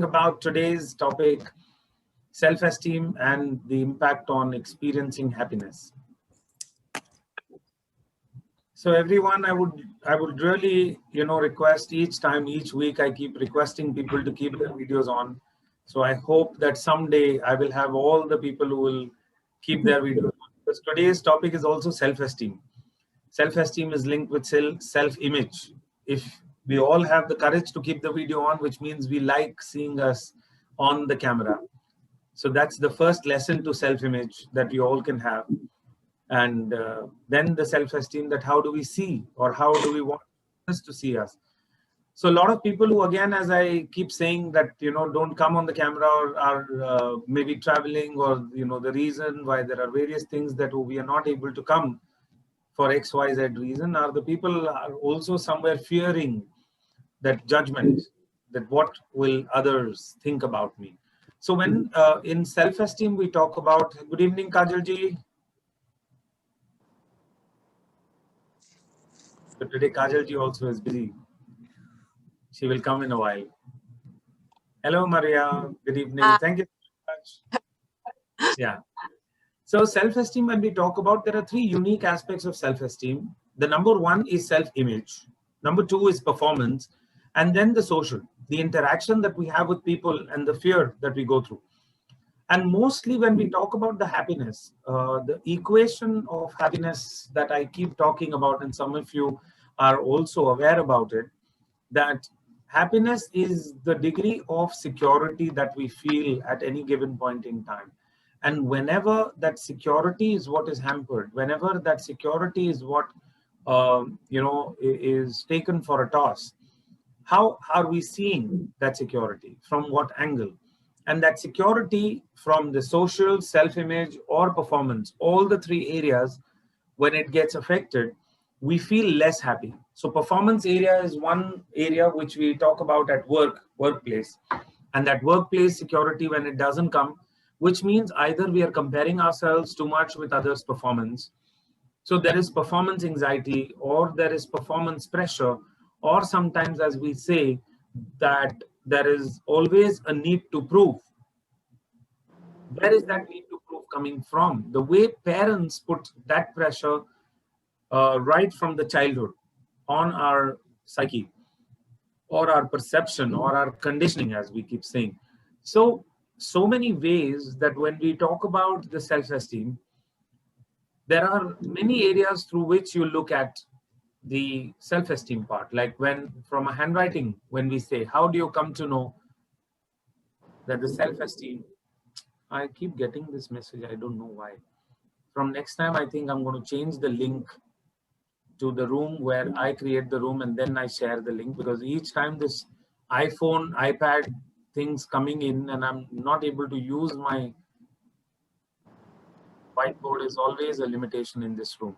talking about today's topic, self-esteem and the impact on experiencing happiness. So everyone, I would really, request each week I keep requesting people to keep their videos on. So I hope that someday I will have all the people who will keep their videos on. Because today's topic is also self-esteem. Self-esteem is linked with self-image. If we all have the courage to keep the video on, which means we like seeing us on the camera. So that's the first lesson to self-image that we all can have. And then the self-esteem, that how do we see, or how do we want us to see us? So a lot of people who, again, as I keep saying, that don't come on the camera, or are maybe traveling, or the reason why there are various things that we are not able to come for XYZ reason, are the people are also somewhere fearing that judgment, that what will others think about me. So when in self-esteem we talk about, good evening Kajal ji. So today Kajal ji also is busy. She will come in a while. Hello Maria, good evening. Thank you so much. Yeah. So self-esteem, when we talk about, there are three unique aspects of self-esteem. The number one is self-image. Number two is performance. And then the social, the interaction that we have with people, and the fear that we go through. And mostly when we talk about the happiness, the equation of happiness that I keep talking about, and some of you are also aware about it, that happiness is the degree of security that we feel at any given point in time. And whenever that security is what is hampered, whenever that security is what is taken for a toss, how are we seeing that security? From what angle? And that security from the social, self-image, or performance, all the three areas, when it gets affected, we feel less happy. So performance area is one area which we talk about at workplace. And that workplace security, when it doesn't come, which means either we are comparing ourselves too much with others' performance. So there is performance anxiety, or there is performance pressure, or sometimes, as we say, that there is always a need to prove. Where is that need to prove coming from? The way parents put that pressure right from the childhood on our psyche, or our perception, or our conditioning, as we keep saying. So many ways that when we talk about the self-esteem, there are many areas through which you look at the self-esteem part. Like when, from a handwriting, when we say, how do you come to know that the self-esteem, I keep getting this message, I don't know why. From next time, I think I'm going to change the link to the room where I create the room, and then I share the link, because each time this iPhone, iPad things coming in, and I'm not able to use my whiteboard, is always a limitation in this room.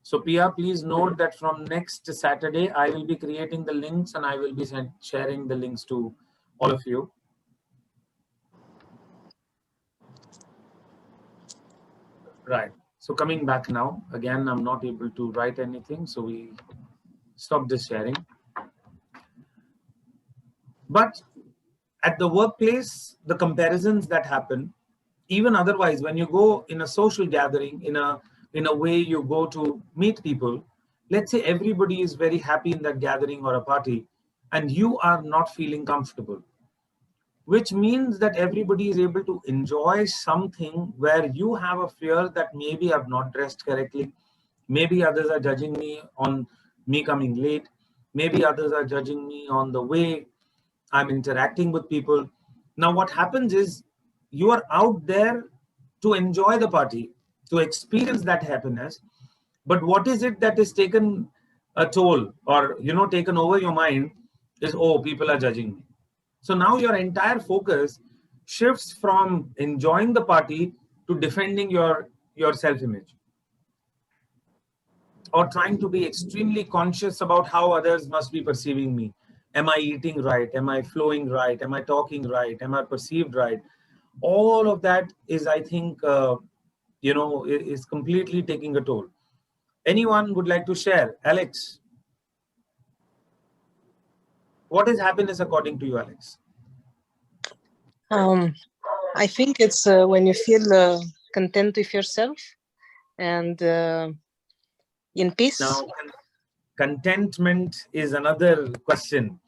So Pia, please note that from next Saturday, I will be creating the links, and I will be sharing the links to all of you. Right. So coming back now, again, I'm not able to write anything, so we stop this sharing. But at the workplace, the comparisons that happen, even otherwise, when you go in a social gathering, in a way you go to meet people, let's say everybody is very happy in that gathering or a party, and you are not feeling comfortable, which means that everybody is able to enjoy something where you have a fear that maybe I've not dressed correctly, maybe others are judging me on me coming late, maybe others are judging me on the way I'm interacting with people. Now what happens is, you are out there to enjoy the party, to experience that happiness, but what is it that is taken a toll, or taken over your mind, is, oh, people are judging me. So now your entire focus shifts from enjoying the party to defending your self-image, or trying to be extremely conscious about how others must be perceiving me. Am I eating right? Am I flowing right? Am I talking right? Am I perceived right? All of that is, I think, is completely taking a toll. Anyone would like to share? Alex, what is happiness according to you, Alex? I think it's when you feel content with yourself and in peace. Now, contentment is another question.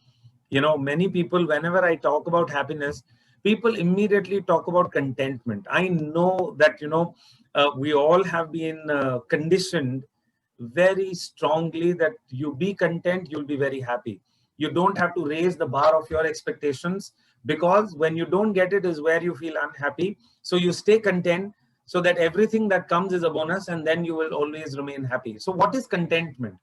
You know, many people, whenever I talk about happiness, people immediately talk about contentment. I know that, we all have been conditioned very strongly that you be content, you'll be very happy. You don't have to raise the bar of your expectations, because when you don't get it is where you feel unhappy. So you stay content so that everything that comes is a bonus, and then you will always remain happy. So what is contentment?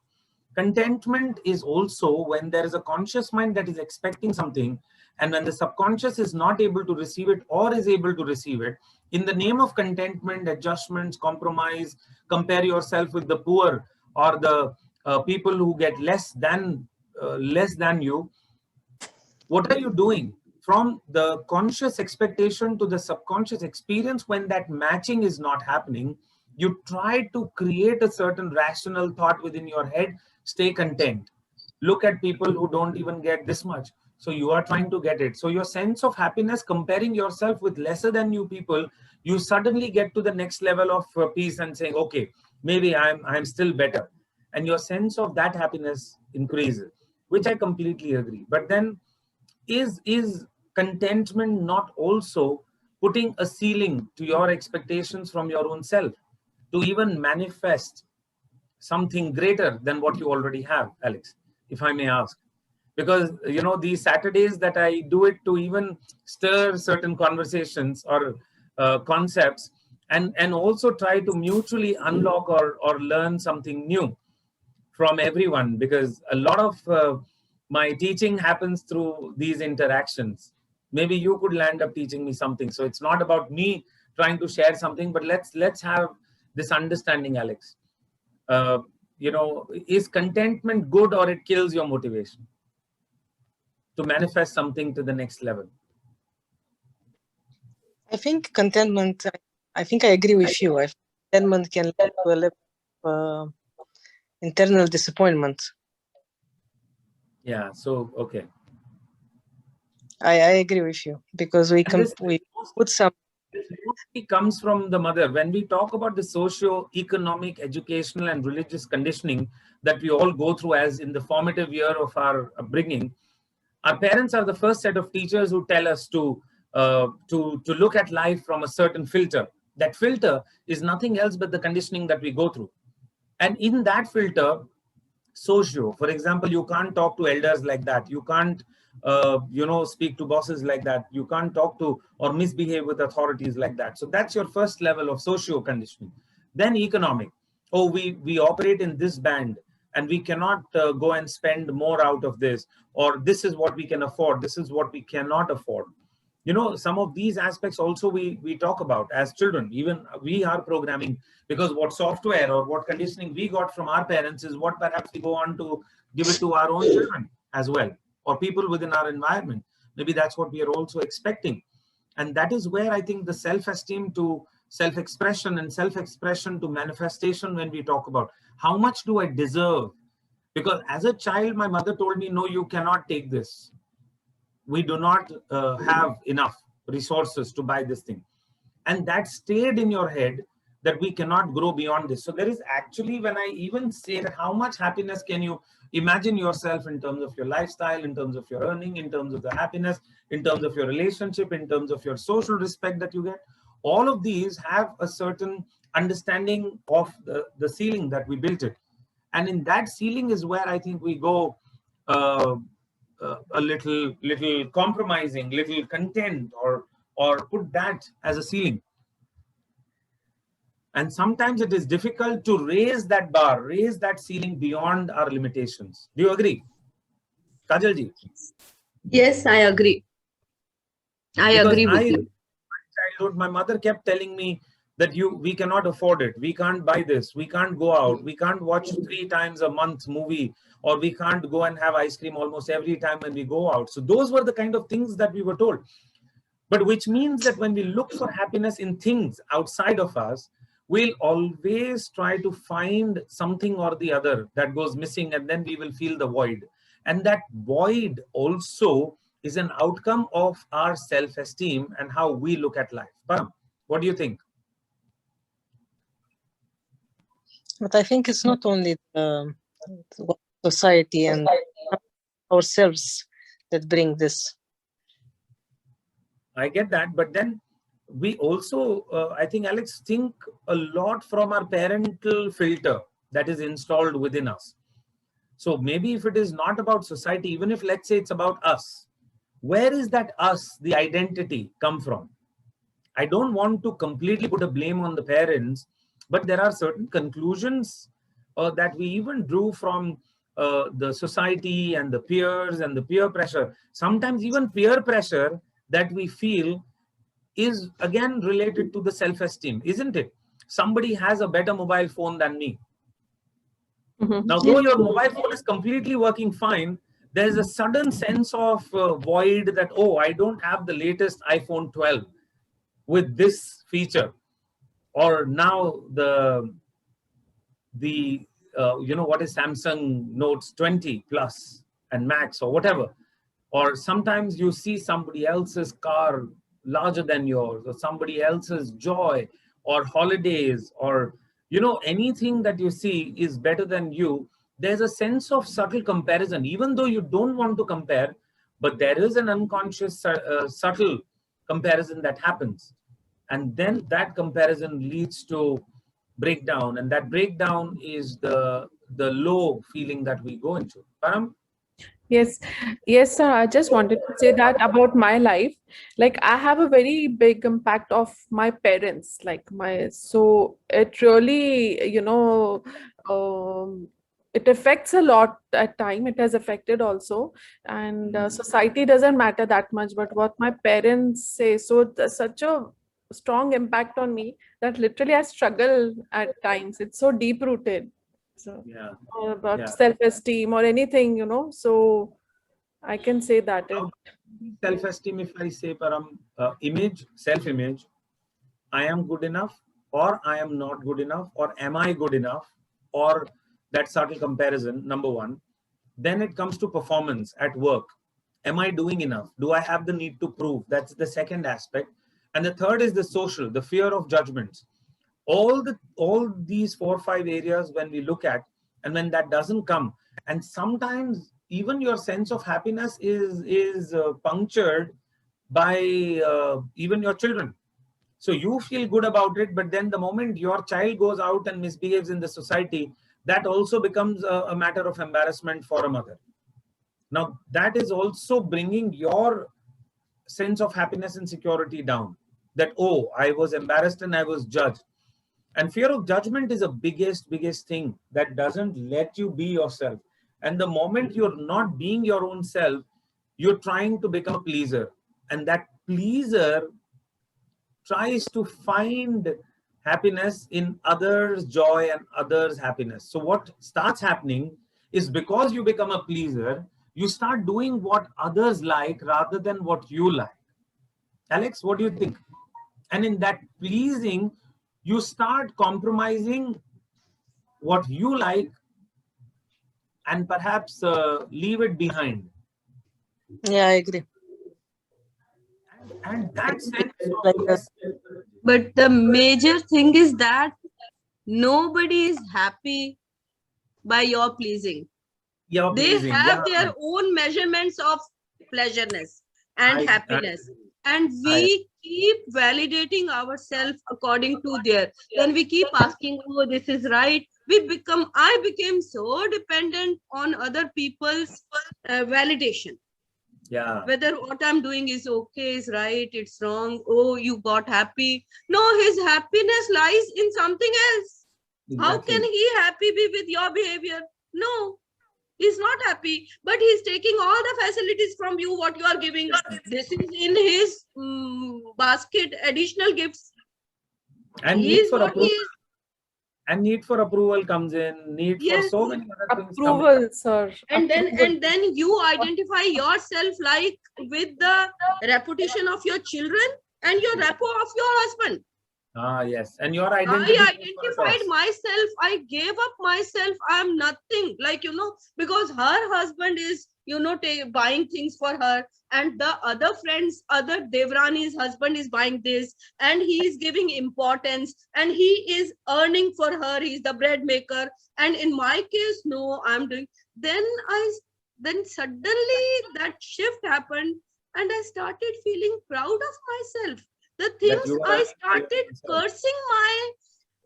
Contentment is also when there is a conscious mind that is expecting something, and when the subconscious is not able to receive it or is able to receive it, in the name of contentment, adjustments, compromise, compare yourself with the poor or the people who get less than you. What are you doing? From the conscious expectation to the subconscious experience, when that matching is not happening, you try to create a certain rational thought within your head. Stay content. Look at people who don't even get this much, so you are trying to get it. So your sense of happiness, comparing yourself with lesser than you people, you suddenly get to the next level of peace and saying, okay, maybe I'm still better, and your sense of that happiness increases, which I completely agree. But then, is contentment not also putting a ceiling to your expectations from your own self to even manifest something greater than what you already have, Alex, if I may ask? Because these Saturdays that I do it to even stir certain conversations or concepts, and also try to mutually unlock or learn something new from everyone, because a lot of my teaching happens through these interactions. Maybe you could land up teaching me something. So it's not about me trying to share something, but let's have this understanding, Alex. uh, is contentment good, or it kills your motivation to manifest something to the next level? I think contentment. I think I agree with you. I think contentment can lead to a level of internal disappointment. Yeah, so okay. I agree with you, because we put some. This mostly comes from the mother. When we talk about the socio-economic, educational, and religious conditioning that we all go through as in the formative year of our upbringing, our parents are the first set of teachers who tell us to look at life from a certain filter. That filter is nothing else but the conditioning that we go through. And in that filter, socio, for example, you can't talk to elders like that. You can't speak to bosses like that. You can't talk to or misbehave with authorities like that. So that's your first level of socio conditioning. Then economic. Oh, we operate in this band, and we cannot go and spend more out of this, or this is what we can afford, this is what we cannot afford. Some of these aspects also we talk about as children. Even we are programming, because what software or what conditioning we got from our parents is what perhaps we go on to give it to our own children as well, or people within our environment. Maybe that's what we are also expecting. And that is where I think the self-esteem to self-expression, and self-expression to manifestation, when we talk about how much do I deserve? Because as a child, my mother told me, no, you cannot take this. We do not have enough resources to buy this thing. And that stayed in your head, that we cannot grow beyond this. So there is actually, when I even say that, how much happiness can you imagine yourself in terms of your lifestyle, in terms of your earning, in terms of the happiness, in terms of your relationship, in terms of your social respect that you get, all of these have a certain understanding of the ceiling that we built it. And in that ceiling is where I think we go uh, a little compromising, little content, or put that as a ceiling. And sometimes it is difficult to raise that bar, raise that ceiling beyond our limitations. Do you agree, Kajal ji? Yes, I agree. I Because agree with you. childhood, my mother kept telling me that we cannot afford it, we can't buy this, we can't go out, we can't watch 3 times a month movie, or we can't go and have ice cream almost every time when we go out. So those were the kind of things that we were told. But which means that when we look for happiness in things outside of us, we'll always try to find something or the other that goes missing, and then we will feel the void. And that void also is an outcome of our self-esteem and how we look at life. Param, what do you think? But I think it's not only society and ourselves that bring this. I get that, but then we also, I think, Alex, think a lot from our parental filter that is installed within us. So maybe if it is not about society, even if let's say it's about us, where is that us, the identity, come from? I don't want to completely put a blame on the parents, but there are certain conclusions that we even drew from the society and the peers and the peer pressure. Sometimes even peer pressure that we feel is again related to the self-esteem, isn't it? Somebody has a better mobile phone than me. Now, though your mobile phone is completely working fine, there's a sudden sense of void that, oh, I don't have the latest iPhone 12 with this feature, or now the what is Samsung Notes 20 Plus and Max or whatever. Or sometimes you see somebody else's car larger than yours, or somebody else's joy or holidays, or anything that you see is better than you. There's a sense of subtle comparison, even though you don't want to compare, but there is an unconscious subtle comparison that happens. And then that comparison leads to breakdown, and that breakdown is the low feeling that we go into. Param? Yes, sir. I just wanted to say that about my life. Like, I have a very big impact of my parents. So it really, it affects a lot at time. It has affected also, and society doesn't matter that much, but what my parents say. So there's such a strong impact on me that literally I struggle at times. It's so deep rooted. So about self-esteem or anything, so I can say that self-esteem, if I say, Param, image, self-image, I am good enough, or I am not good enough, or am I good enough, or that subtle comparison, number one. Then it comes to performance at work. Am I doing enough? Do I have the need to prove? That's the second aspect. And the third is the social, the fear of judgments. All these 4 or 5 areas when we look at, and when that doesn't come, and sometimes even your sense of happiness is punctured by even your children. So you feel good about it, but then the moment your child goes out and misbehaves in the society, that also becomes a matter of embarrassment for a mother. Now that is also bringing your sense of happiness and security down, that, oh, I was embarrassed and I was judged. And fear of judgment is the biggest thing that doesn't let you be yourself. And the moment you're not being your own self, you're trying to become a pleaser. And that pleaser tries to find happiness in others' joy and others' happiness. So what starts happening is, because you become a pleaser, you start doing what others like rather than what you like. Alex, what do you think? And in that pleasing, you start compromising what you like and perhaps leave it behind. Yeah, I agree. And that sense But the major thing is that nobody is happy by your pleasing. They have their own measurements of pleasureness and happiness. And we keep validating ourselves according to their. Then we keep asking, oh, this is right. I became so dependent on other people's validation. Yeah. Whether what I'm doing is okay, is right, it's wrong. Oh, you got happy. No, his happiness lies in something else. Exactly. How can he happy be with your behavior? No, he's not happy, but he's taking all the facilities from you, what you are giving. This is in his basket, additional gifts. And need for approval comes in, need for so many other things. Approval, sir. And then you identify yourself with the reputation of your children and your repo of your husband. Yes. And your identity. I identified myself. I gave up myself. I'm nothing. Like, because her husband is, buying things for her. And the other friends, other Devrani's husband is buying this. And he is giving importance. And he is earning for her. He's the bread maker. And in my case, no, I'm doing. Then suddenly that shift happened. And I started feeling proud of myself. The things I started cursing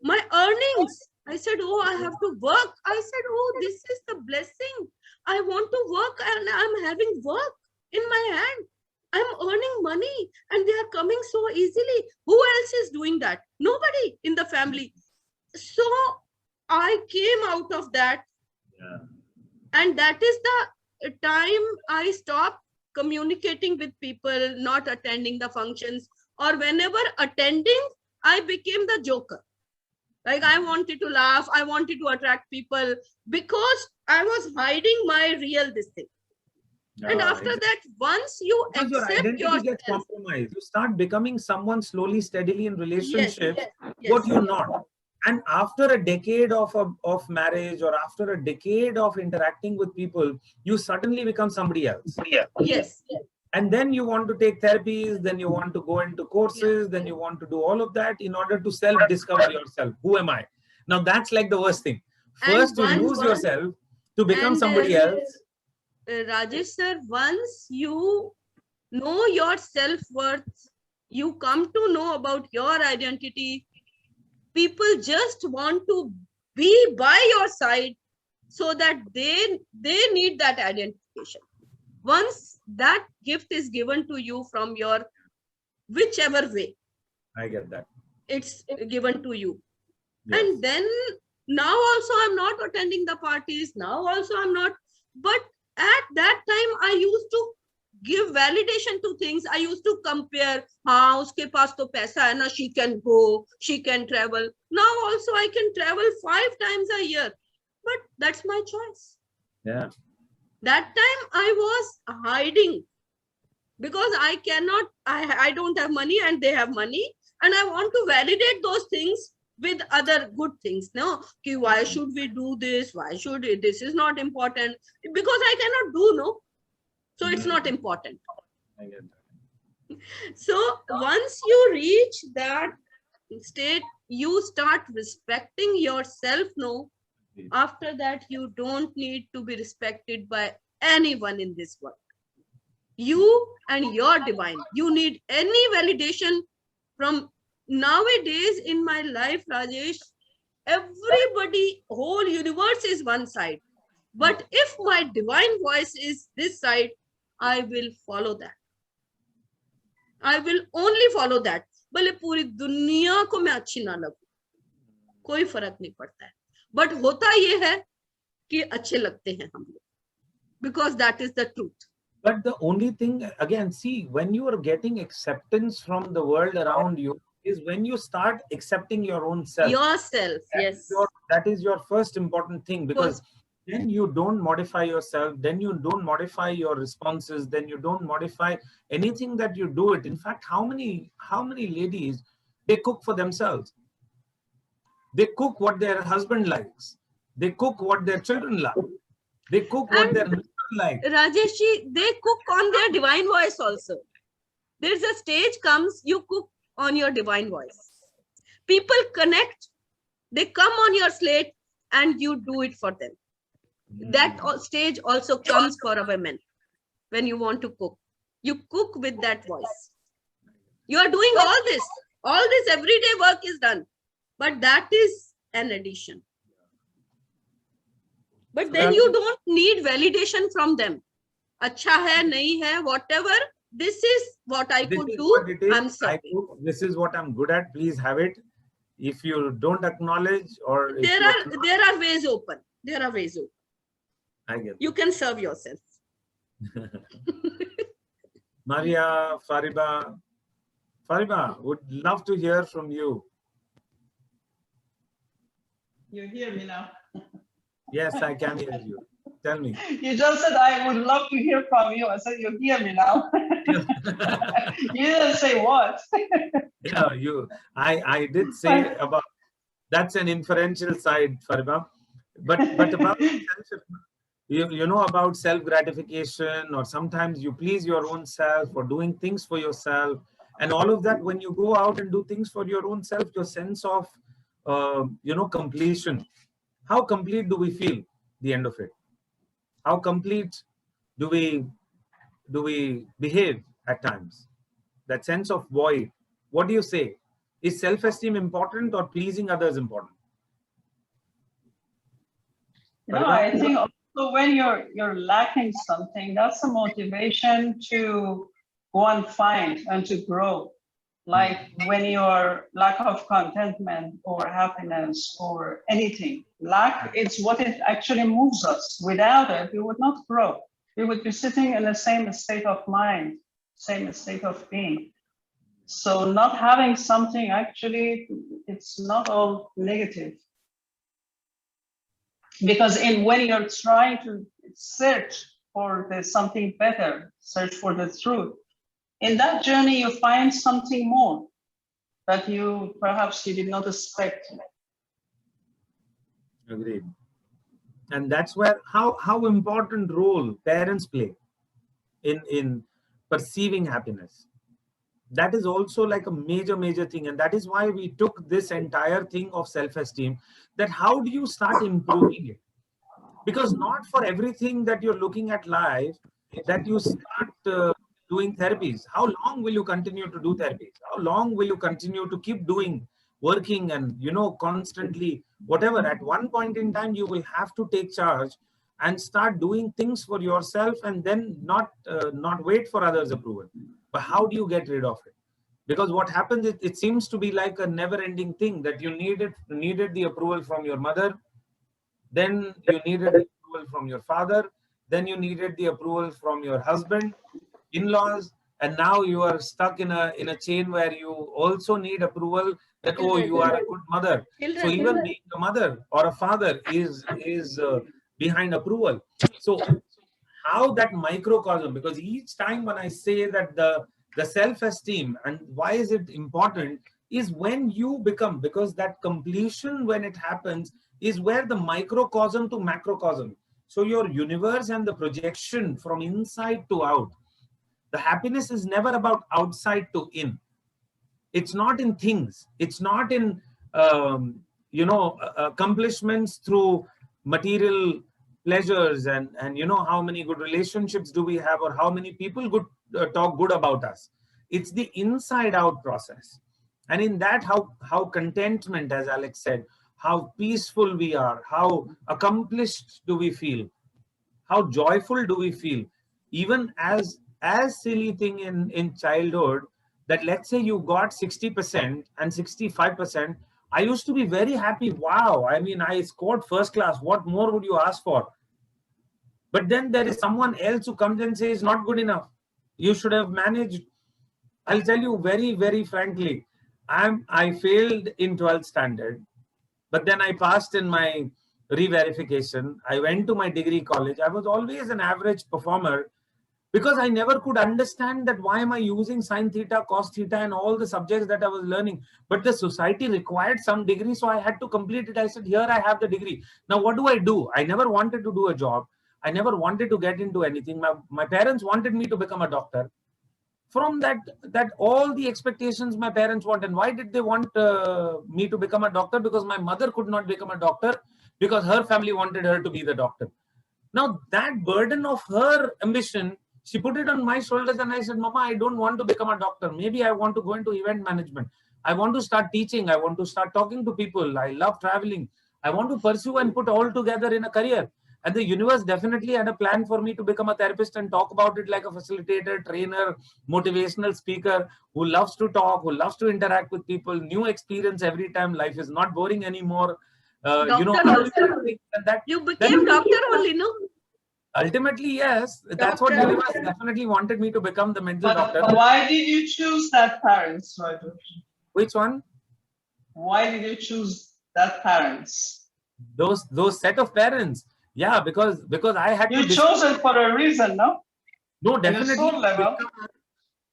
my earnings. I said, oh, I have to work. I said, oh, this is the blessing. I want to work and I'm having work in my hand. I'm earning money and they are coming so easily. Who else is doing that? Nobody in the family. So I came out of that. Yeah. And that is the time I stopped communicating with people, not attending the functions. Or whenever attending, I became the joker. Like I wanted to laugh. I wanted to attract people because I was hiding my real this thing. And after that, once you accept your identity yourself, gets compromised, you start becoming someone slowly, steadily in relationships, what you're not. And after a decade of marriage or after a decade of interacting with people, you suddenly become somebody else. Yes. And then you want to take therapies, then you want to go into courses, then you want to do all of that in order to self-discover yourself. Who am I? Now that's like the worst thing. First, you lose yourself to become somebody else. Rajesh sir, once you know your self-worth, you come to know about your identity, people just want to be by your side so that they need that identification. Once that gift is given to you from your whichever way, I get that. It's given to you. Yes. And then now also I'm not attending the parties. Now also I'm not. But at that time I used to give validation to things. I used to compare. Uske paas to paisa hai na, she can go, she can travel. Now also I can travel 5 times a year. But that's my choice. Yeah. That time I was hiding because I don't have money and they have money. And I want to validate those things with other good things. No, why should we do this? Why should this is not important? Because I cannot do, no. So it's not important. I get that. So once you reach that state, you start respecting yourself, no. After that, you don't need to be respected by anyone in this world. You and your divine. You need any validation from nowadays in my life, Rajesh. Everybody, whole universe is one side. But if my divine voice is this side, I will follow that. I will only follow that. भले पूरी दुनिया को मैं अच्छी ना लगूं, कोई फर्क नहीं पड़ता है. But होता ये है कि अच्छे लगते हैं हम लोग, because that is the truth. But the only thing, again, see, when you are getting acceptance from the world around you, is when you start accepting your own self. Yourself, yes. That is your first important thing, because then you don't modify yourself, then you don't modify your responses, then you don't modify anything that you do it. In fact, how many ladies, they cook for themselves. They cook what their husband likes. They cook what their children like. They cook what their husband like. Rajeshji, they cook on their divine voice also. There's a stage comes, you cook on your divine voice. People connect, they come on your slate and you do it for them. That stage also comes for a woman when you want to cook. You cook with that voice. You are doing all this everyday work is done. But that is an addition. But then you don't need validation from them. Acha hai, nahi hai, whatever. This is what I could do. I'm sorry. This is what I'm good at. Please have it. If you don't acknowledge or there are ways open. There are ways open. I get you can serve yourself. Maria, Fariba, would love to hear from you. You hear me now? Yes, I can hear you. Tell me. You just said, I would love to hear from you. I said, you hear me now. You didn't say what. Yeah, I did say about, that's an inferential side, Fariba. But about you know about self-gratification, or sometimes you please your own self or doing things for yourself, and all of that. When you go out and do things for your own self, your sense of completion, how complete do we feel the end of it? How complete do we behave at times? That sense of void. What do you say? Is self-esteem important or pleasing others important? I think also when you're lacking something, that's a motivation to go and find and to grow. Like when your lack of contentment or happiness or anything, lack, it's what it actually moves us. Without it, we would not grow. We would be sitting in the same state of mind, same state of being. So not having something, actually, it's not all negative. Because when you're trying to search for something better, search for the truth, in that journey, you find something more that perhaps you did not expect. Agreed. And that's where how important role parents play in perceiving happiness. That is also like a major thing. And that is why we took this entire thing of self-esteem, that how do you start improving it? Because not for everything that you're looking at life that you start doing therapies. How long will you continue to do therapies? How long will you continue to keep doing, working and, constantly, whatever? At one point in time, you will have to take charge and start doing things for yourself, and then not wait for others' approval. But how do you get rid of it? Because what happens, it seems to be like a never-ending thing, that you needed the approval from your mother, then you needed the approval from your father, then you needed the approval from your husband, in-laws, and now you are stuck in a chain where you also need approval that, oh, you are a good mother. So even being a mother or a father is behind approval. So how that microcosm, because each time when I say that the self-esteem, and why is it important, is when you become, because that completion, when it happens, is where the microcosm to macrocosm. So your universe and the projection from inside to out. The happiness is never about outside to in. It's not in things. It's not in, accomplishments through material pleasures and how many good relationships do we have, or how many people talk good about us. It's the inside out process. And in that, how contentment, as Alex said, how peaceful we are, how accomplished do we feel, how joyful do we feel, even as silly thing in childhood, that let's say you got 60% and 65%. I used to be very happy. Wow, I mean, I scored first class. What more would you ask for? But then there is someone else who comes and says, not good enough. You should have managed. I'll tell you very frankly, I failed in 12th standard, but then I passed in my re-verification. I went to my degree college. I was always an average performer, because I never could understand that why am I using sine theta, cos theta, and all the subjects that I was learning. But the society required some degree, so I had to complete it. I said, here I have the degree. Now what do? I never wanted to do a job. I never wanted to get into anything. My parents wanted me to become a doctor. From that all the expectations my parents wanted. Why did they want me to become a doctor? Because my mother could not become a doctor, because her family wanted her to be the doctor. Now that burden of her ambition, she put it on my shoulders, and I said, Mama, I don't want to become a doctor. Maybe I want to go into event management. I want to start teaching. I want to start talking to people. I love traveling. I want to pursue and put all together in a career. And the universe definitely had a plan for me to become a therapist and talk about it like a facilitator, trainer, motivational speaker who loves to talk, who loves to interact with people, new experience every time. Life is not boring anymore. You became doctor only, no? Ultimately, yes. That's what universe definitely wanted me to become, the mental doctor. Why did you choose that parents? Which one? Why did you choose that parents? Those set of parents. Yeah, because I had you chose it for a reason, no? No, On a soul definitely. level.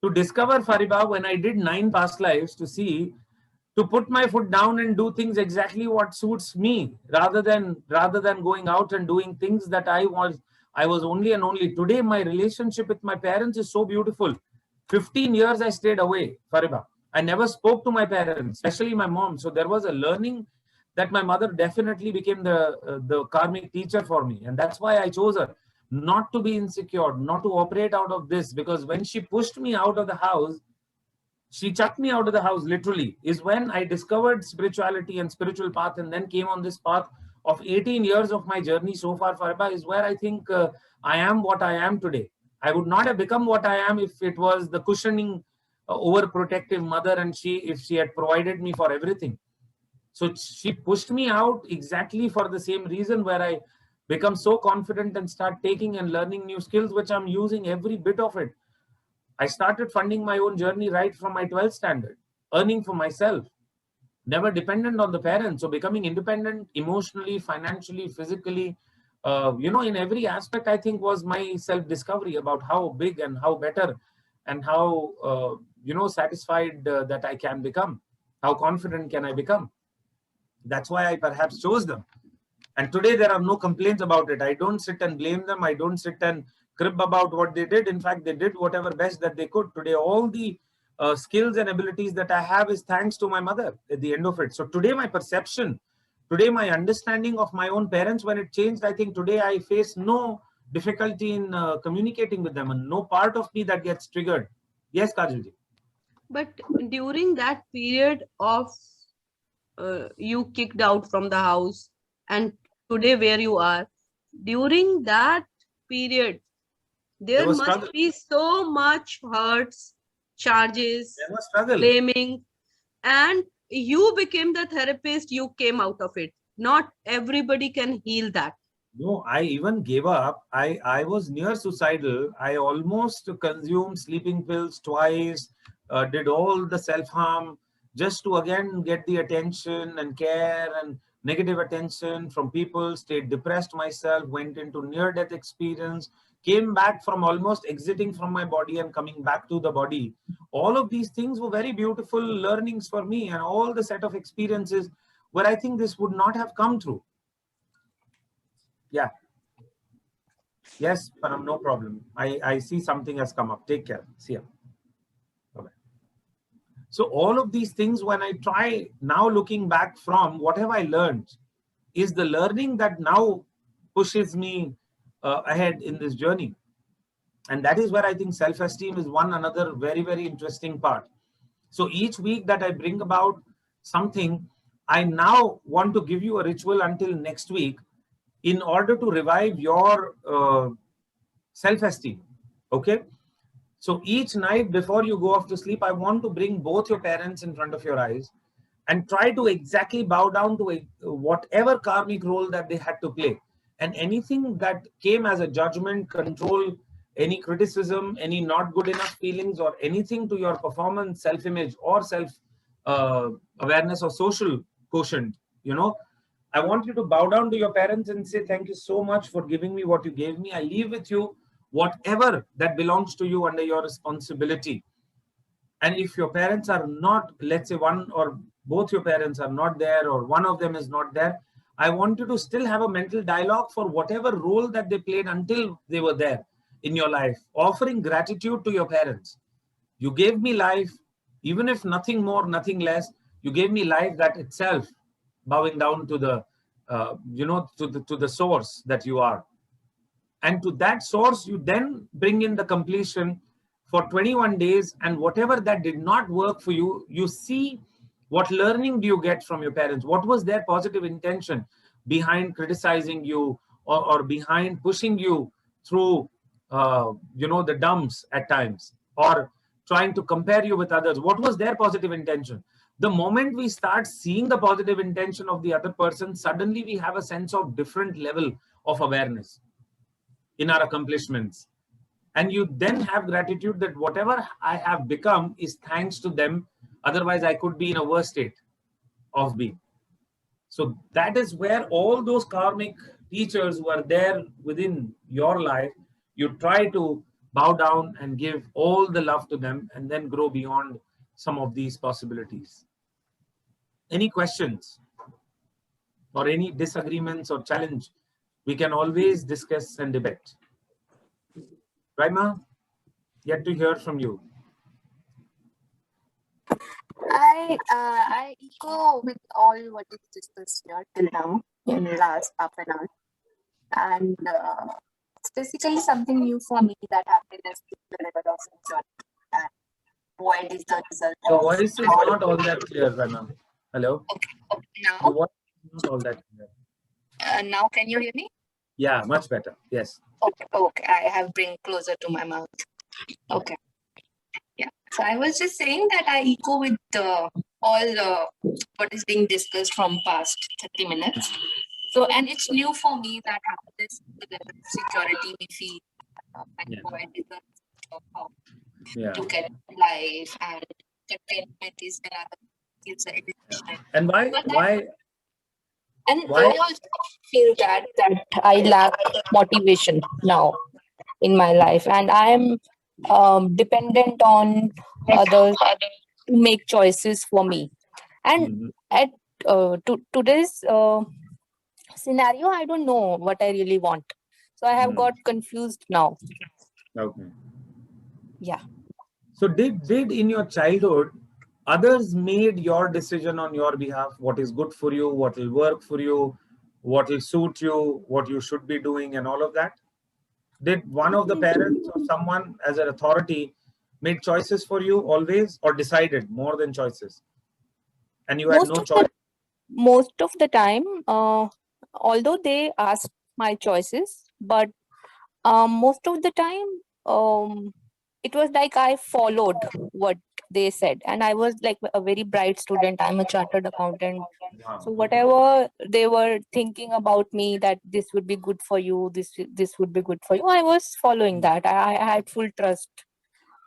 To discover, Fariba, when I did 9 past lives, to put my foot down and do things exactly what suits me, rather than going out and doing things that I was only and only. Today, my relationship with my parents is so beautiful. 15 years I stayed away, Fariba. I never spoke to my parents, especially my mom. So there was a learning that my mother definitely became the karmic teacher for me. And that's why I chose her. Not to be insecure, not to operate out of this, because when she pushed me out of the house, she chucked me out of the house literally, is when I discovered spirituality and spiritual path, and then came on this path of 18 years of my journey so far, Farba, is where I think I am what I am today. I would not have become what I am if it was the cushioning, overprotective mother, and if she had provided me for everything. So she pushed me out exactly for the same reason, where I become so confident and start taking and learning new skills, which I'm using every bit of it. I started funding my own journey right from my 12th standard, earning for myself, never dependent on the parents. So becoming independent emotionally, financially, physically, in every aspect, I think was my self-discovery about how big and how better and how, satisfied that I can become. How confident can I become? That's why I perhaps chose them. And today there are no complaints about it. I don't sit and blame them. I don't sit and crib about what they did. In fact, they did whatever best that they could. Today, all the skills and abilities that I have is thanks to my mother at the end of it. So today, my perception, today, my understanding of my own parents, when it changed, I think today I face no difficulty in communicating with them, and no part of me that gets triggered. Yes, Kajalji. But during that period of you kicked out from the house, and today where you are, during that period, there must struggle. Be so much hurts, charges, blaming, and you became the therapist. You came out of it. Not everybody can heal that. No, I even gave up. I was near suicidal. I almost consumed sleeping pills twice, did all the self-harm just to again get the attention and care and negative attention from people, stayed depressed myself, went into near-death experience, came back from almost exiting from my body and coming back to the body. All of these things were very beautiful learnings for me, and all the set of experiences where I think this would not have come through. Yeah. Yes, Param, no problem. I see something has come up. Take care. See ya. Bye-bye. So all of these things, when I try now looking back from what have I learned, is the learning that now pushes me ahead in this journey. And that is where I think self-esteem is one another very, very interesting part. So each week that I bring about something, I now want to give you a ritual until next week in order to revive your self-esteem. Okay. So each night before you go off to sleep, I want to bring both your parents in front of your eyes and try to exactly bow down to whatever karmic role that they had to play. And anything that came as a judgment, control, any criticism, any not good enough feelings, or anything to your performance, self-image, or self-awareness or social quotient, I want you to bow down to your parents and say, thank you so much for giving me what you gave me. I leave with you whatever that belongs to you under your responsibility. And if your parents are not, let's say one or both your parents are not there, or one of them is not there, I want you to still have a mental dialogue for whatever role that they played until they were there in your life, offering gratitude to your parents. You gave me life, even if nothing more, nothing less. You gave me life that itself, bowing down to the, to the source that you are. And to that source, you then bring in the completion for 21 days, and whatever that did not work for you, you see what learning do you get from your parents? What was their positive intention behind criticizing you or behind pushing you through, the dumps at times, or trying to compare you with others? What was their positive intention? The moment we start seeing the positive intention of the other person, suddenly we have a sense of different level of awareness in our accomplishments. And you then have gratitude that whatever I have become is thanks to them. Otherwise, I could be in a worse state of being. So that is where all those karmic teachers who are there within your life, you try to bow down and give all the love to them and then grow beyond some of these possibilities. Any questions or any disagreements or challenge? We can always discuss and debate. Raima, yet to hear from you. I echo with all what is discussed here till now in the last half an hour, and it's basically something new for me that happiness is the level of security, and void is the result. Your voice is not all that clear, Raima. Hello. Okay, now. Your voice is not all that clear. Now can you hear me? Yeah, much better. Yes. Okay. I have bring closer to my mouth. Okay. Yeah. So I was just saying that I echo with all what is being discussed from past 30 minutes. So, and it's new for me that happiness, the level of security we feel, and void is the result of how to get life, and contentment is another. And why? And I also feel that I lack motivation now in my life, and I am dependent on others to make choices for me. And at today's scenario, I don't know what I really want, so I have got confused now. Okay. Yeah. So did in your childhood others made your decision on your behalf, what is good for you, what will work for you, what will suit you, what you should be doing, and all of that? Did one of the parents or someone as an authority made choices for you always, or decided more than choices, and you had no choice? Most of the time, although they asked my choices, but most of the time it was like I followed what they said, and I was like a very bright student. I'm a chartered accountant. Wow. So whatever they were thinking about me, that this would be good for you, this would be good for you, I was following that. I had full trust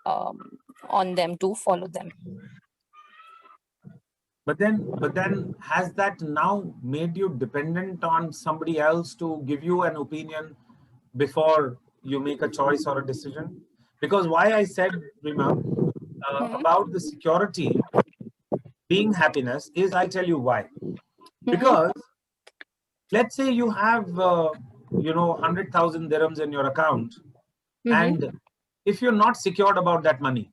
on them to follow them. But then has that now made you dependent on somebody else to give you an opinion before you make a choice or a decision? Because why I said, Rima, about the security being happiness is, I tell you why. Because let's say you have 100,000 dirhams in your account, and if you're not secured about that money,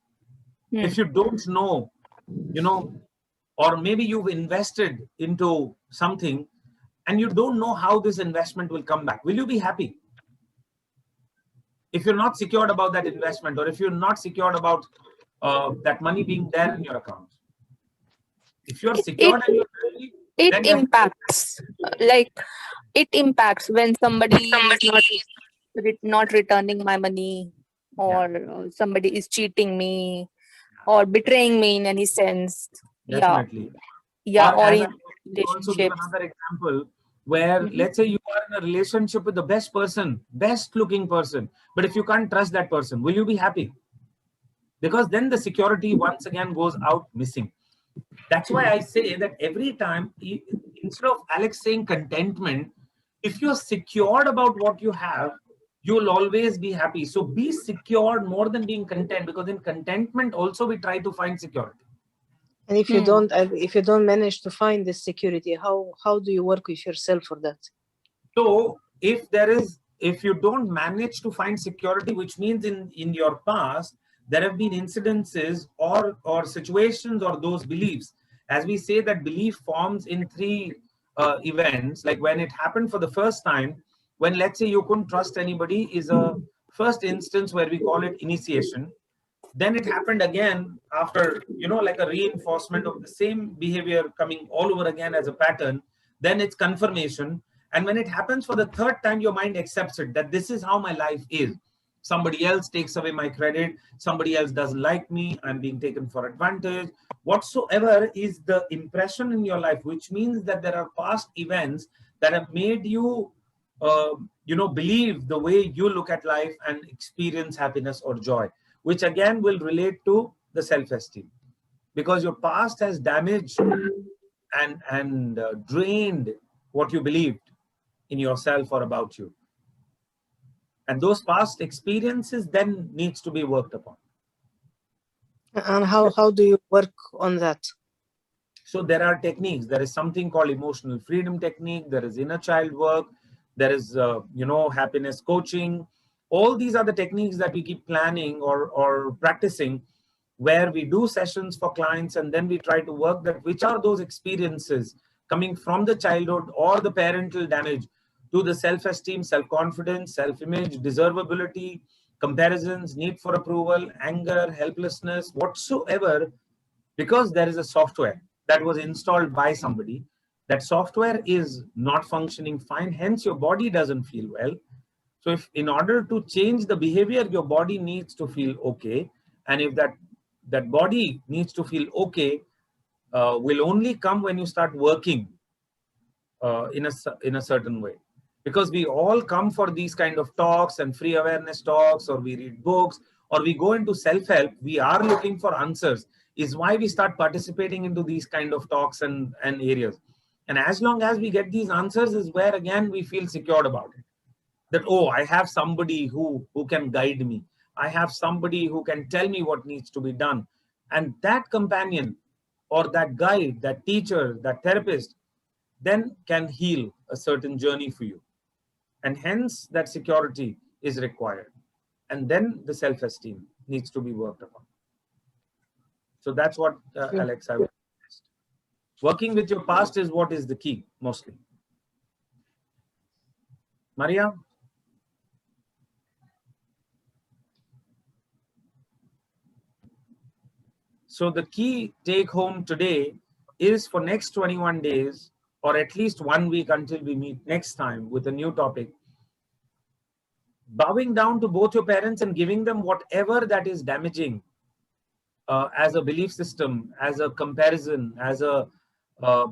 if you don't know, or maybe you've invested into something and you don't know how this investment will come back, will you be happy? If you're not secured about that investment, or if you're not secured about that money being there in your account, if you're secured, it impacts. It impacts when somebody is not returning my money, or somebody is cheating me or betraying me in any sense. Definitely. Yeah. Or in also give another example where let's say you are in a relationship with the best person, best looking person, but if you can't trust that person, will you be happy? Because then the security once again goes out missing. That's why I say that every time, instead of Alex saying contentment, if you're secured about what you have, you'll always be happy. So be secured more than being content, because in contentment also we try to find security. And if you don't manage to find this security, how do you work with yourself for that? So if you don't manage to find security, which means in your past there have been incidences or situations or those beliefs, as we say that belief forms in three events. Like when it happened for the first time, when let's say you couldn't trust anybody, is a first instance where we call it initiation. Then it happened again after, like a reinforcement of the same behavior coming all over again as a pattern. Then it's confirmation. And when it happens for the third time, your mind accepts it, that this is how my life is. Somebody else takes away my credit. Somebody else doesn't like me. I'm being taken for advantage. Whatsoever is the impression in your life, which means that there are past events that have made you, believe the way you look at life and experience happiness or joy, which again will relate to the self-esteem, because your past has damaged and drained what you believed. in yourself or about you. And those past experiences then needs to be worked upon. And how do you work on that? So there are techniques. There is something called emotional freedom technique. There is inner child work. There is, happiness coaching. All these are the techniques that we keep planning or practicing, where we do sessions for clients and then we try to work that which are those experiences coming from the childhood or the parental damage to the self-esteem, self-confidence, self-image, deservability, comparisons, need for approval, anger, helplessness, whatsoever, because there is a software that was installed by somebody. That software is not functioning fine, hence your body doesn't feel well. So if in order to change the behavior, your body needs to feel okay. And if that body needs to feel okay, will only come when you start working in a certain way. Because we all come for these kind of talks and free awareness talks, or we read books, or we go into self-help, we are looking for answers, is why we start participating into these kind of talks and areas. And as long as we get these answers is where again we feel secured about it. That, oh, I have somebody who can guide me. I have somebody who can tell me what needs to be done. And that companion or that guide, that teacher, that therapist, then can heal a certain journey for you. And hence that security is required. And then the self-esteem needs to be worked upon. So that's what, Alex, I would suggest. Working with your past is what is the key, mostly. Maria? So the key take home today is for next 21 days, or at least 1 week until we meet next time with a new topic, bowing down to both your parents and giving them whatever that is damaging as a belief system, as a comparison, as a, I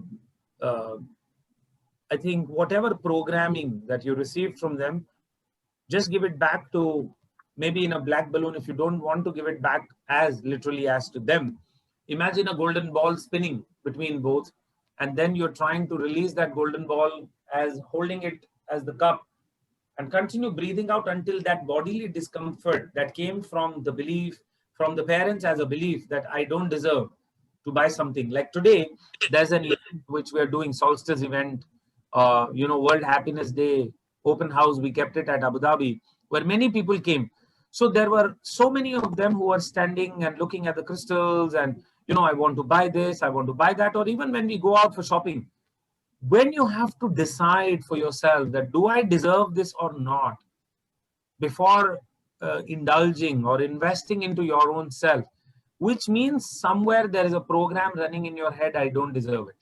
think whatever programming that you received from them, just give it back to, maybe in a black balloon. If you don't want to give it back as literally as to them, imagine a golden ball spinning between both, and then you're trying to release that golden ball as holding it as the cup, and continue breathing out until that bodily discomfort that came from the belief, from the parents as a belief that I don't deserve to buy something. Like today, there's an event which we're doing, solstice event, World Happiness Day, open house. We kept it at Abu Dhabi, where many people came. So there were so many of them who were standing and looking at the crystals and, I want to buy this, I want to buy that. Or even when we go out for shopping, when you have to decide for yourself that do I deserve this or not, before indulging or investing into your own self, which means somewhere there is a program running in your head, I don't deserve it.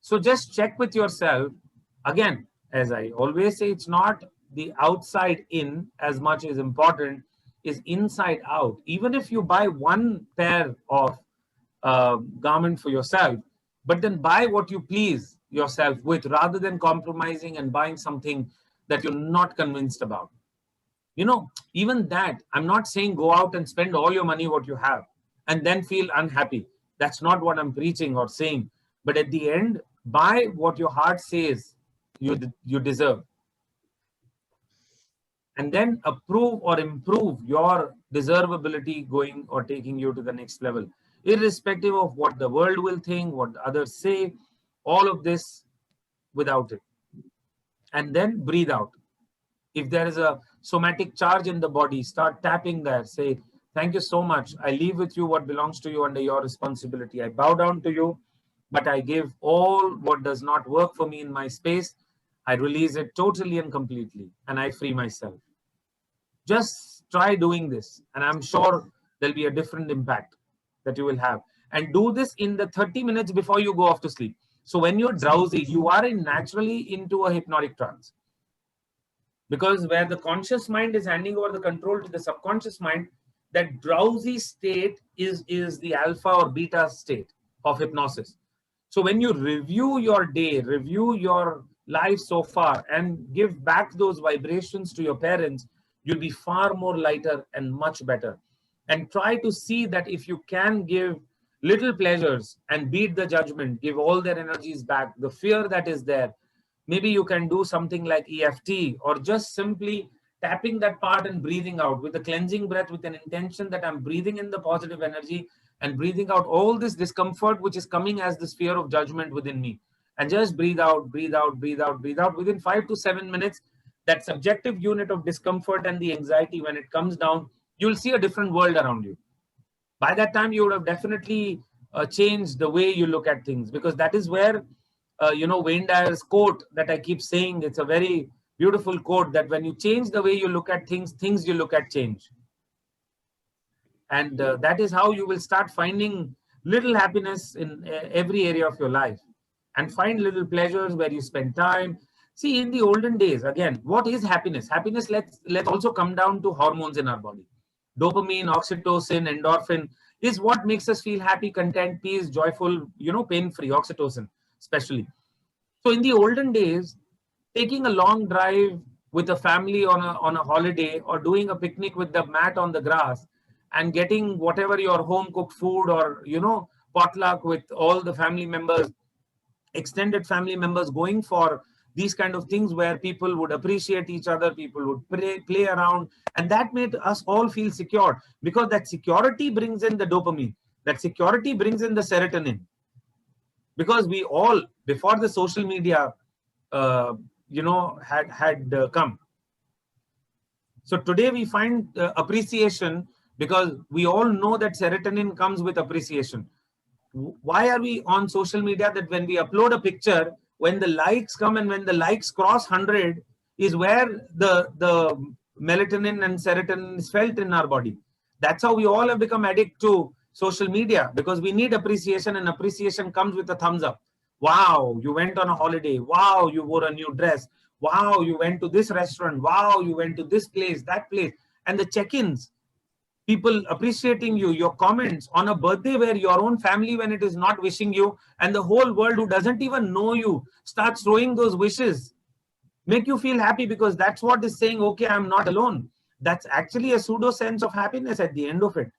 So just check with yourself. Again, as I always say, it's not the outside in as much as important is inside out. Even if you buy one pair of garment for yourself, but then buy what you please yourself with, rather than compromising and buying something that you're not convinced about. Even that, I'm not saying go out and spend all your money what you have and then feel unhappy. That's not what I'm preaching or saying. But at the end, buy what your heart says you deserve. And then approve or improve your deservability going or taking you to the next level, irrespective of what the world will think, what others say, all of this without it. And then breathe out. If there is a somatic charge in the body, start tapping there. Say, thank you so much. I leave with you what belongs to you under your responsibility. I bow down to you, but I give all what does not work for me in my space. I release it totally and completely, and I free myself. Just try doing this, and I'm sure there'll be a different impact that you will have. And do this in the 30 minutes before you go off to sleep. So when you're drowsy, you are naturally into a hypnotic trance. Because where the conscious mind is handing over the control to the subconscious mind, that drowsy state is the alpha or beta state of hypnosis. So when you review your day, review your life so far, and give back those vibrations to your parents, you'll be far more lighter and much better. And try to see that if you can give little pleasures and beat the judgment, give all their energies back, the fear that is there, Maybe you can do something like EFT, or just simply tapping that part and breathing out with a cleansing breath, with an intention that I'm breathing in the positive energy and breathing out all this discomfort which is coming as this fear of judgment within me. And just breathe out, breathe out, breathe out, breathe out. Within 5 to 7 minutes, that subjective unit of discomfort and the anxiety, when it comes down, you'll see a different world around you. By that time, you would have definitely changed the way you look at things, because that is where, Wayne Dyer's quote that I keep saying, it's a very beautiful quote, that when you change the way you look at things, things you look at change. And that is how you will start finding little happiness in every area of your life, and find little pleasures where you spend time. See, in the olden days, again, what is happiness? Happiness, let's also come down to hormones in our body. Dopamine, oxytocin, endorphin is what makes us feel happy, content, peace, joyful, pain-free, oxytocin especially. So in the olden days, taking a long drive with a family on a holiday, or doing a picnic with the mat on the grass, and getting whatever your home cooked food, or potluck with all the family members, extended family members, going for these kind of things where people would appreciate each other, people would play around, and that made us all feel secure, because that security brings in the dopamine, that security brings in the serotonin. Because we all, before the social media had come. So today we find appreciation, because we all know that serotonin comes with appreciation. Why are we on social media? That when we upload a picture, when the likes come, and when the likes cross 100, is where the melatonin and serotonin is felt in our body. That's how we all have become addicted to social media, because we need appreciation, and appreciation comes with a thumbs up. Wow, you went on a holiday. Wow, you wore a new dress. Wow, you went to this restaurant. Wow, you went to this place, that place. And the check-ins, people appreciating you, your comments on a birthday where your own family, when it is not wishing you, and the whole world who doesn't even know you starts throwing those wishes, make you feel happy, because that's what is saying, okay, I'm not alone. That's actually a pseudo sense of happiness at the end of it.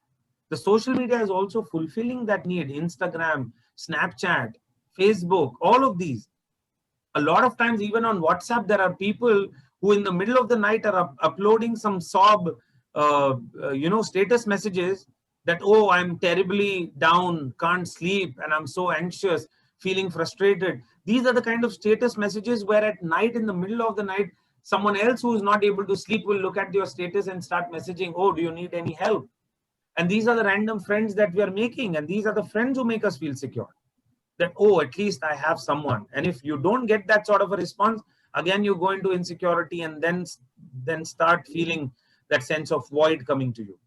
The social media is also fulfilling that need. Instagram, Snapchat, Facebook, all of these. A lot of times, even on WhatsApp, there are people who in the middle of the night are uploading some sob status messages that, oh, I'm terribly down, can't sleep, and I'm so anxious, feeling frustrated. These are the kind of status messages where at night, in the middle of the night, someone else who is not able to sleep will look at your status and start messaging, oh, do you need any help? And these are the random friends that we are making, and these are the friends who make us feel secure. That, oh, at least I have someone. And if you don't get that sort of a response, again, you go into insecurity, and then start feeling that sense of void coming to you.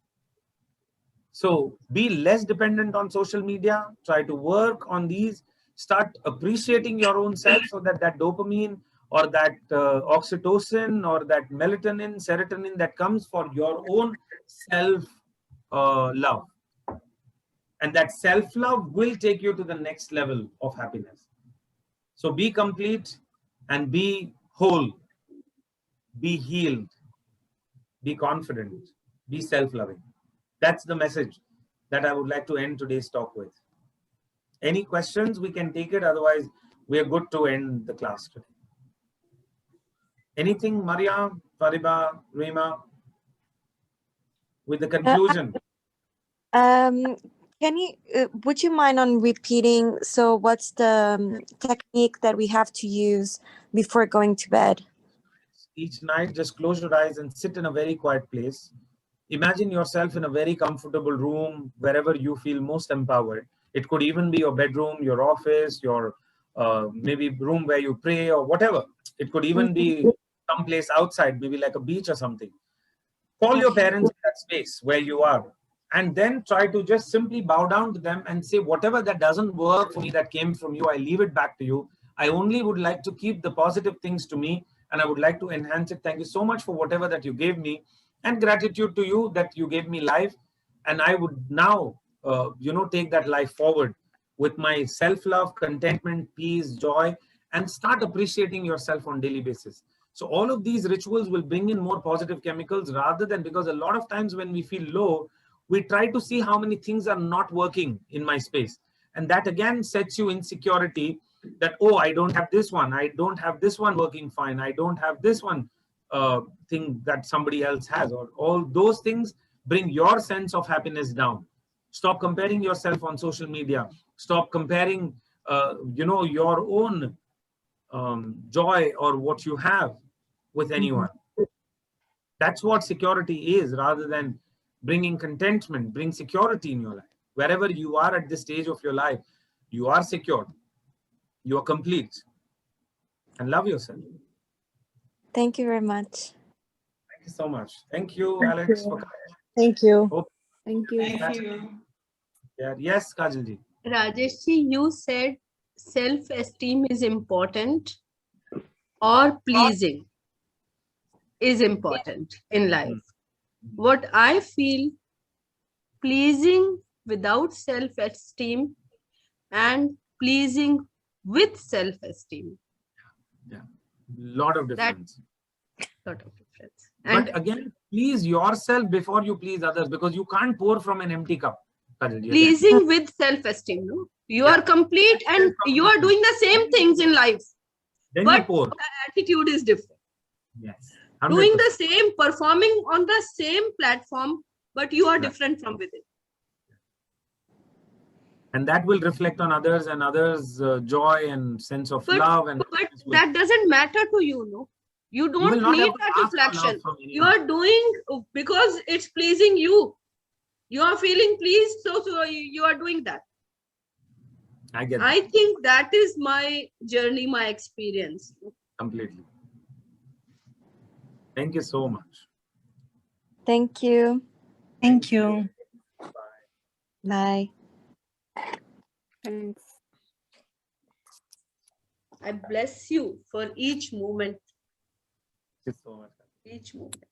So be less dependent on social media. Try to work on these. Start appreciating your own self, so that that dopamine, or that oxytocin, or that melatonin, serotonin that comes for your own self-love. And that self-love will take you to the next level of happiness. So be complete, and be whole, be healed, be confident, be self-loving. That's the message that I would like to end today's talk with. Any questions? We can take it. Otherwise, we are good to end the class today. Anything, Maria, Fariba, Rima, with the conclusion? Would you mind on repeating? So what's the technique that we have to use before going to bed? Each night, just close your eyes and sit in a very quiet place. Imagine yourself in a very comfortable room, wherever you feel most empowered. It could even be your bedroom, your office, your maybe room where you pray, or whatever. It could even be someplace outside, maybe like a beach or something. Call your parents in that space where you are, and then try to just simply bow down to them and say, whatever that doesn't work for me, that came from you, I leave it back to you. I only would like to keep the positive things to me, and I would like to enhance it. Thank you so much for whatever that you gave me, and gratitude to you that you gave me life. And I would now, take that life forward with my self-love, contentment, peace, joy, and start appreciating yourself on a daily basis. So all of these rituals will bring in more positive chemicals, rather than, because a lot of times when we feel low, we try to see how many things are not working in my space. And that again sets you in insecurity, that, oh, I don't have this one, I don't have this one working fine, I don't have this one thing that somebody else has, or all those things bring your sense of happiness down. Stop comparing yourself on social media. Stop comparing, your own joy or what you have with anyone. That's what security is, rather than bringing contentment. Bring security in your life. Wherever you are at this stage of your life, you are secure, you are complete, and love yourself. Thank you very much. Thank you so much. Thank you, Alex, for coming. Thank you. Hope. Thank you. Thank you. Yeah. Yes, Kajalji. Rajeshji, you said self-esteem is important or pleasing is important in life. What I feel, pleasing without self-esteem and pleasing with self-esteem. Yeah. Lot of difference. Lot of difference. But again, please yourself before you please others, because you can't pour from an empty cup. Kajalji, pleasing with self-esteem, no? You are complete and you are doing the same things in life. Then but you pour. the attitude is different. Yes. 100%. Doing the same, performing on the same platform, but you are different from within. And that will reflect on others, and others' joy and sense of love. And but that doesn't matter to you, no? You don't need that reflection. You are doing because it's pleasing you. You are feeling pleased, so you are doing that. I get that. I think that is my journey, my experience. Completely. Thank you so much. Thank you. Thank you. Bye. Thanks. I bless you for each moment. Thank you so much. Each moment.